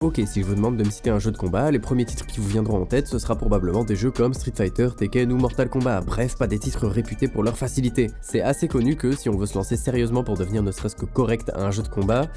Ok, si je vous demande de me citer un jeu de combat, les premiers titres qui vous viendront en tête, ce sera probablement des jeux comme Street Fighter, Tekken ou Mortal Kombat, bref, pas des titres réputés pour leur facilité. C'est assez connu que si on veut se lancer sérieusement pour devenir ne serait-ce que correct à un jeu de combat,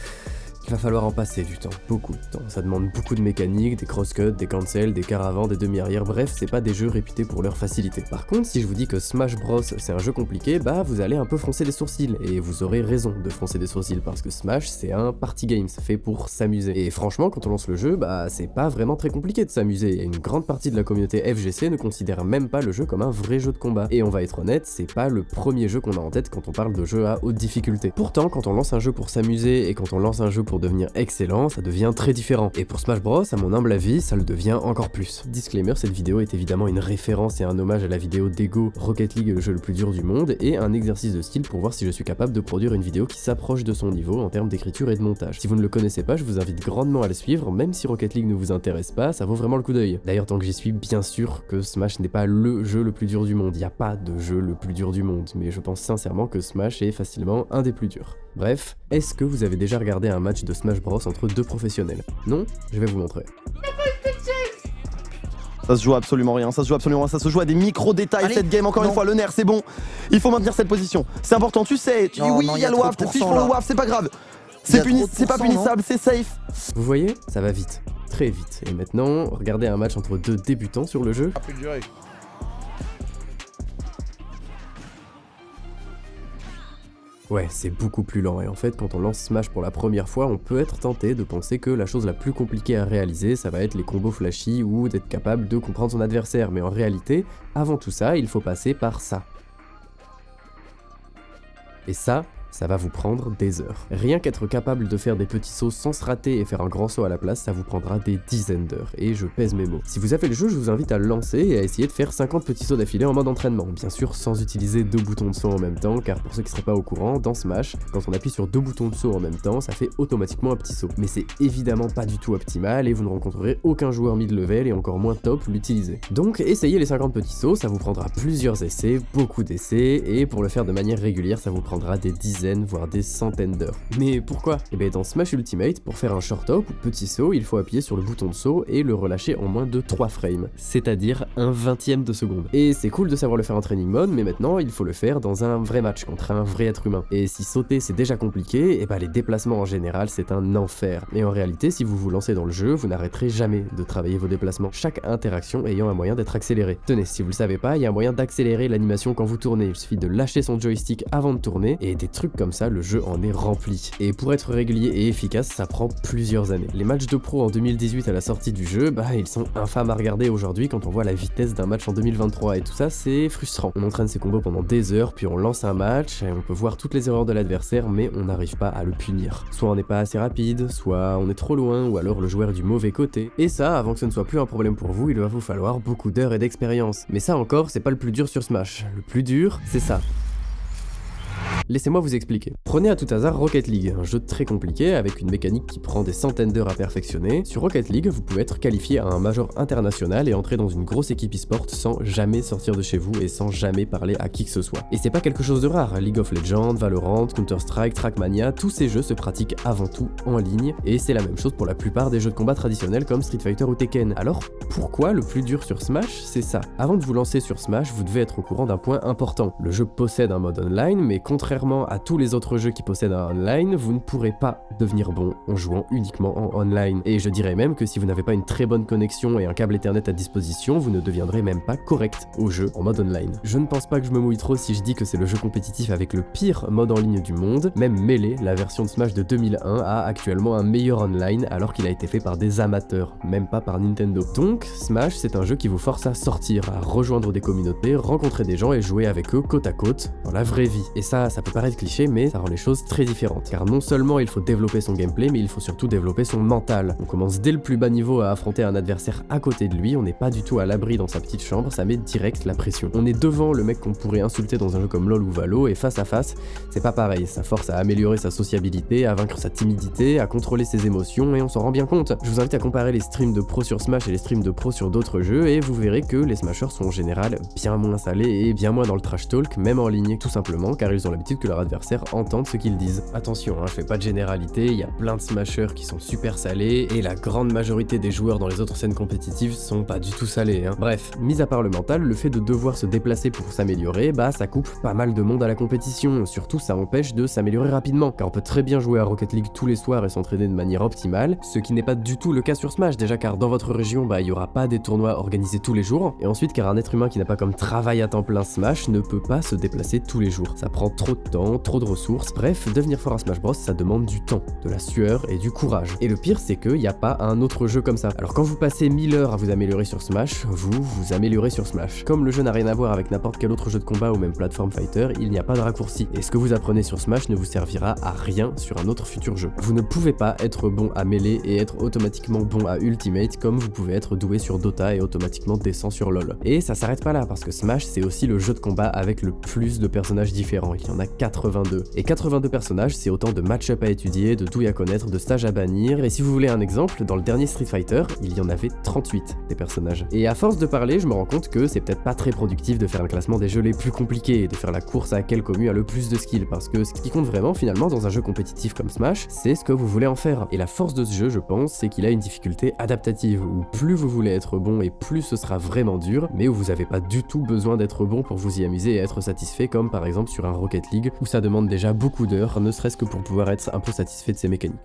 il va falloir en passer du temps, beaucoup de temps. Ça demande beaucoup de mécaniques, des crosscuts, des cancels, des caravans, des demi-arrières, bref, c'est pas des jeux réputés pour leur facilité. Par contre, si je vous dis que Smash Bros c'est un jeu compliqué, bah vous allez un peu froncer les sourcils, et vous aurez raison de froncer des sourcils, parce que Smash c'est un party game, c'est fait pour s'amuser. Et franchement, quand on lance le jeu, bah c'est pas vraiment très compliqué de s'amuser, et une grande partie de la communauté FGC ne considère même pas le jeu comme un vrai jeu de combat. Et on va être honnête, c'est pas le premier jeu qu'on a en tête quand on parle de jeu à haute difficulté. Pourtant, quand on lance un jeu pour s'amuser, et quand on lance un jeu pour devenir excellent, ça devient très différent. Et pour Smash Bros, à mon humble avis, ça le devient encore plus. Disclaimer, cette vidéo est évidemment une référence et un hommage à la vidéo d'Ego, Rocket League, le jeu le plus dur du monde, et un exercice de style pour voir si je suis capable de produire une vidéo qui s'approche de son niveau en termes d'écriture et de montage. Si vous ne le connaissez pas, je vous invite grandement à le suivre, même si Rocket League ne vous intéresse pas, ça vaut vraiment le coup d'œil. D'ailleurs, tant que j'y suis, bien sûr que Smash n'est pas le jeu le plus dur du monde, il n'y a pas de jeu le plus dur du monde, mais je pense sincèrement que Smash est facilement un des plus durs. Bref, est-ce que vous avez déjà regardé un match de Smash Bros entre deux professionnels? Non? Je vais vous montrer. Ça se joue absolument rien, ça se joue absolument rien, ça se joue à des micro-détails cette game, encore une fois, le nerf, c'est bon. Il faut maintenir cette position, c'est important, tu sais, oui, il y a le waft, fiche pour le waft, c'est pas grave. C'est pas punissable, c'est safe. Vous voyez? Ça va vite, très vite. Et maintenant, regardez un match entre deux débutants sur le jeu. Ouais, c'est beaucoup plus lent, et en fait, quand on lance Smash pour la première fois, on peut être tenté de penser que la chose la plus compliquée à réaliser, ça va être les combos flashy ou d'être capable de comprendre son adversaire, mais en réalité, avant tout ça, il faut passer par ça. Et ça va vous prendre des heures. Rien qu'être capable de faire des petits sauts sans se rater et faire un grand saut à la place, ça vous prendra des dizaines d'heures, et je pèse mes mots. Si vous avez le jeu, je vous invite à le lancer et à essayer de faire 50 petits sauts d'affilée en mode entraînement, bien sûr sans utiliser deux boutons de saut en même temps, car pour ceux qui seraient pas au courant, dans Smash, quand on appuie sur deux boutons de saut en même temps, ça fait automatiquement un petit saut. Mais c'est évidemment pas du tout optimal, et vous ne rencontrerez aucun joueur mid-level et encore moins top l'utiliser. Donc essayez les 50 petits sauts, ça vous prendra plusieurs essais, beaucoup d'essais, et pour le faire de manière régulière, ça vous prendra des dizaines voire des centaines d'heures. Mais pourquoi? Et bien dans Smash Ultimate, pour faire un short hop ou petit saut, il faut appuyer sur le bouton de saut et le relâcher en moins de 3 frames, c'est-à-dire un 20e de seconde. Et c'est cool de savoir le faire en training mode, mais maintenant il faut le faire dans un vrai match contre un vrai être humain. Et si sauter c'est déjà compliqué, et bah les déplacements en général c'est un enfer. Et en réalité, si vous vous lancez dans le jeu, vous n'arrêterez jamais de travailler vos déplacements, chaque interaction ayant un moyen d'être accélérée. Tenez, si vous le savez pas, il y a un moyen d'accélérer l'animation quand vous tournez, il suffit de lâcher son joystick avant de tourner, et des trucs comme ça, le jeu en est rempli. Et pour être régulier et efficace, ça prend plusieurs années. Les matchs de pro en 2018 à la sortie du jeu, bah ils sont infâmes à regarder aujourd'hui quand on voit la vitesse d'un match en 2023, et tout ça c'est frustrant. On entraîne ses combos pendant des heures, puis on lance un match, et on peut voir toutes les erreurs de l'adversaire, mais on n'arrive pas à le punir. Soit on n'est pas assez rapide, soit on est trop loin, ou alors le joueur est du mauvais côté. Et ça, avant que ce ne soit plus un problème pour vous, il va vous falloir beaucoup d'heures et d'expérience. Mais ça encore, c'est pas le plus dur sur Smash. Le plus dur, c'est ça. Laissez-moi vous expliquer. Prenez à tout hasard Rocket League, un jeu très compliqué avec une mécanique qui prend des centaines d'heures à perfectionner. Sur Rocket League, vous pouvez être qualifié à un major international et entrer dans une grosse équipe e-sport sans jamais sortir de chez vous et sans jamais parler à qui que ce soit. Et c'est pas quelque chose de rare, League of Legends, Valorant, Counter-Strike, Trackmania, tous ces jeux se pratiquent avant tout en ligne, et c'est la même chose pour la plupart des jeux de combat traditionnels comme Street Fighter ou Tekken. Alors pourquoi le plus dur sur Smash, c'est ça? Avant de vous lancer sur Smash, vous devez être au courant d'un point important. Le jeu possède un mode online, mais contrairement à tous les autres jeux qui possèdent un online, vous ne pourrez pas devenir bon en jouant uniquement en online. Et je dirais même que si vous n'avez pas une très bonne connexion et un câble Ethernet à disposition, vous ne deviendrez même pas correct au jeu en mode online. Je ne pense pas que je me mouille trop si je dis que c'est le jeu compétitif avec le pire mode en ligne du monde. Même Melee, la version de Smash de 2001, a actuellement un meilleur online alors qu'il a été fait par des amateurs, même pas par Nintendo. Donc Smash, c'est un jeu qui vous force à sortir, à rejoindre des communautés, rencontrer des gens et jouer avec eux côte à côte dans la vraie vie. Et ça peut paraître cliché, mais ça rend les choses très différentes. Car non seulement il faut développer son gameplay, mais il faut surtout développer son mental. On commence dès le plus bas niveau à affronter un adversaire à côté de lui, on n'est pas du tout à l'abri dans sa petite chambre, ça met direct la pression. On est devant le mec qu'on pourrait insulter dans un jeu comme LoL ou Valo, et face à face, c'est pas pareil. Ça force à améliorer sa sociabilité, à vaincre sa timidité, à contrôler ses émotions, et on s'en rend bien compte. Je vous invite à comparer les streams de pro sur Smash et les streams de pro sur d'autres jeux, et vous verrez que les smashers sont en général bien moins salés et bien moins dans le trash talk, même en ligne, tout simplement car ils ont l'habitude possible que leur adversaire entende ce qu'ils disent. Attention, je fais pas de généralité, il y a plein de smashers qui sont super salés, et la grande majorité des joueurs dans les autres scènes compétitives sont pas du tout salés. Bref, mis à part le mental, le fait de devoir se déplacer pour s'améliorer, ça coupe pas mal de monde à la compétition, surtout ça empêche de s'améliorer rapidement, car on peut très bien jouer à Rocket League tous les soirs et s'entraîner de manière optimale, ce qui n'est pas du tout le cas sur Smash, déjà car dans votre région, il y aura pas des tournois organisés tous les jours, et ensuite car un être humain qui n'a pas comme travail à temps plein Smash ne peut pas se déplacer tous les jours. Ça prend trop de temps, trop de ressources, bref, devenir fort à Smash Bros ça demande du temps, de la sueur et du courage. Et le pire c'est qu'il n'y a pas un autre jeu comme ça. Alors quand vous passez 1000 heures à vous améliorer sur Smash, vous améliorez sur Smash. Comme le jeu n'a rien à voir avec n'importe quel autre jeu de combat ou même platform fighter, il n'y a pas de raccourci. Et ce que vous apprenez sur Smash ne vous servira à rien sur un autre futur jeu. Vous ne pouvez pas être bon à Melee et être automatiquement bon à Ultimate comme vous pouvez être doué sur Dota et automatiquement décent sur LoL. Et ça s'arrête pas là parce que Smash c'est aussi le jeu de combat avec le plus de personnages différents. Il y en a 82. Et 82 personnages c'est autant de match-up à étudier, de douilles à connaître, de stages à bannir. Et si vous voulez un exemple, dans le dernier Street Fighter, il y en avait 38 des personnages. Et à force de parler, je me rends compte que c'est peut-être pas très productif de faire un classement des jeux les plus compliqués et de faire la course à quel commu a le plus de skills, parce que ce qui compte vraiment finalement dans un jeu compétitif comme Smash, c'est ce que vous voulez en faire. Et la force de ce jeu, je pense, c'est qu'il a une difficulté adaptative, où plus vous voulez être bon et plus ce sera vraiment dur, mais où vous avez pas du tout besoin d'être bon pour vous y amuser et être satisfait, comme par exemple sur un Rocket League, où ça demande déjà beaucoup d'heures, ne serait-ce que pour pouvoir être un peu satisfait de ses mécaniques.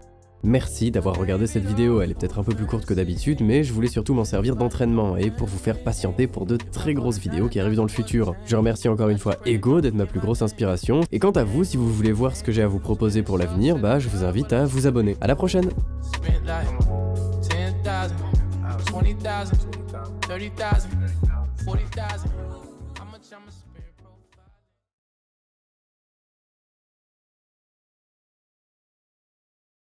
Merci d'avoir regardé cette vidéo, elle est peut-être un peu plus courte que d'habitude, mais je voulais surtout m'en servir d'entraînement et pour vous faire patienter pour de très grosses vidéos qui arrivent dans le futur. Je remercie encore une fois Ego d'être ma plus grosse inspiration, et quant à vous, si vous voulez voir ce que j'ai à vous proposer pour l'avenir, je vous invite à vous abonner. À la prochaine! 20,000, 30,000, 40,000. How much I'ma